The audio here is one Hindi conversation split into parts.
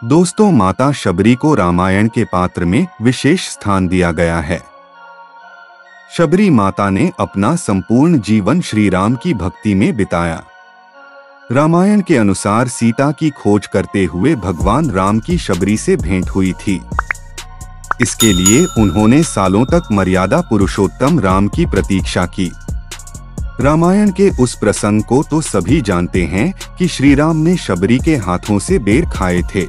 दोस्तों, माता शबरी को रामायण के पात्र में विशेष स्थान दिया गया है। शबरी माता ने अपना संपूर्ण जीवन श्री राम की भक्ति में बिताया। रामायण के अनुसार सीता की खोज करते हुए भगवान राम की शबरी से भेंट हुई थी। इसके लिए उन्होंने सालों तक मर्यादा पुरुषोत्तम राम की प्रतीक्षा की। रामायण के उस प्रसंग को तो सभी जानते हैं कि श्री राम ने शबरी के हाथों से बेर खाए थे।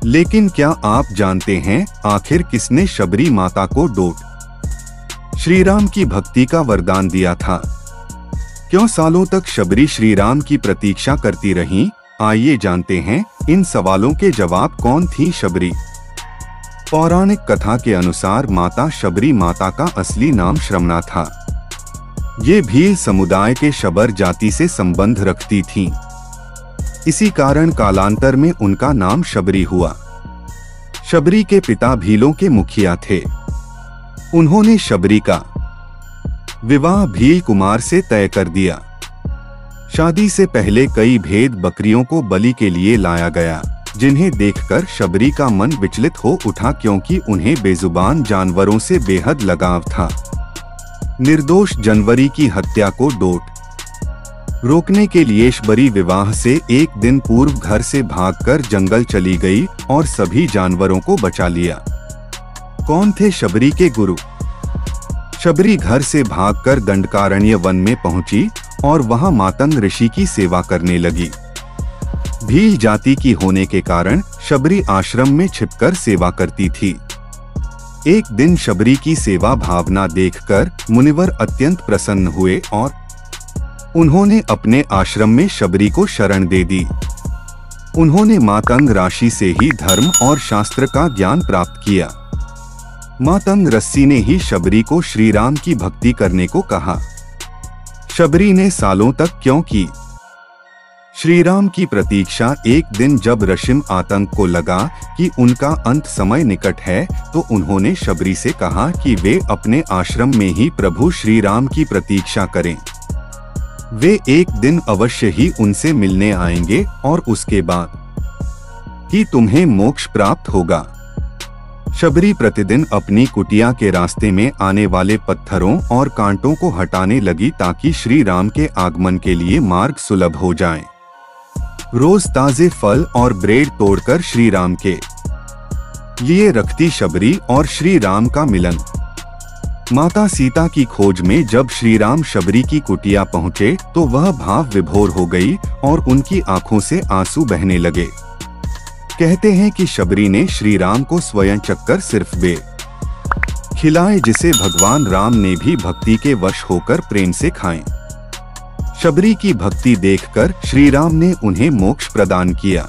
लेकिन क्या आप जानते हैं आखिर किसने शबरी माता को डोट श्री राम की भक्ति का वरदान दिया था? क्यों सालों तक शबरी श्री राम की प्रतीक्षा करती रहीं? आइए जानते हैं इन सवालों के जवाब। कौन थी शबरी? पौराणिक कथा के अनुसार माता शबरी माता का असली नाम श्रमणा था। ये भील समुदाय के शबर जाति से संबंध रखती थीं। इसी कारण कालांतर में उनका नाम शबरी हुआ। शबरी के पिता भीलों के मुखिया थे। उन्होंने शबरी का विवाह भील कुमार से तय कर दिया। शादी से पहले कई भेद बकरियों को बलि के लिए लाया गया, जिन्हें देखकर शबरी का मन विचलित हो उठा, क्योंकि उन्हें बेजुबान जानवरों से बेहद लगाव था। निर्दोष जानवरी की हत्या को डोट रोकने के लिए शबरी विवाह से एक दिन पूर्व घर से भागकर जंगल चली गई और सभी जानवरों को बचा लिया। कौन थे शबरी के गुरु? शबरी घर से भागकर दंडकारण्य वन में पहुंची और वहां मातंग ऋषि की सेवा करने लगी। भील जाति की होने के कारण शबरी आश्रम में छिपकर सेवा करती थी। एक दिन शबरी की सेवा भावना देखकर मुनिवर अत्यंत प्रसन्न हुए और उन्होंने अपने आश्रम में शबरी को शरण दे दी। उन्होंने मातंग ऋषि से ही धर्म और शास्त्र का ज्ञान प्राप्त किया। मातंग ऋषि ने ही शबरी को श्री राम की भक्ति करने को कहा। शबरी ने सालों तक क्यों की श्री राम की प्रतीक्षा? एक दिन जब ऋषि आतंक को लगा कि उनका अंत समय निकट है, तो उन्होंने शबरी से कहा कि वे अपने आश्रम में ही प्रभु श्री राम की प्रतीक्षा करें। वे एक दिन अवश्य ही उनसे मिलने आएंगे और उसके बाद ही तुम्हें मोक्ष प्राप्त होगा। शबरी प्रतिदिन अपनी कुटिया के रास्ते में आने वाले पत्थरों और कांटों को हटाने लगी ताकि श्री राम के आगमन के लिए मार्ग सुलभ हो जाए। रोज ताजे फल और ब्रेड तोड़कर श्री राम के लिए रखती शबरी और श्री राम का मिलन। माता सीता की खोज में जब श्री राम शबरी की कुटिया पहुंचे तो वह भाव विभोर हो गई और उनकी आंखों से आंसू बहने लगे। कहते हैं कि शबरी ने श्री राम को स्वयं चक्कर सिर्फ वे खिलाए जिसे भगवान राम ने भी भक्ति के वश होकर प्रेम से खाएं। शबरी की भक्ति देखकर श्री राम ने उन्हें मोक्ष प्रदान किया।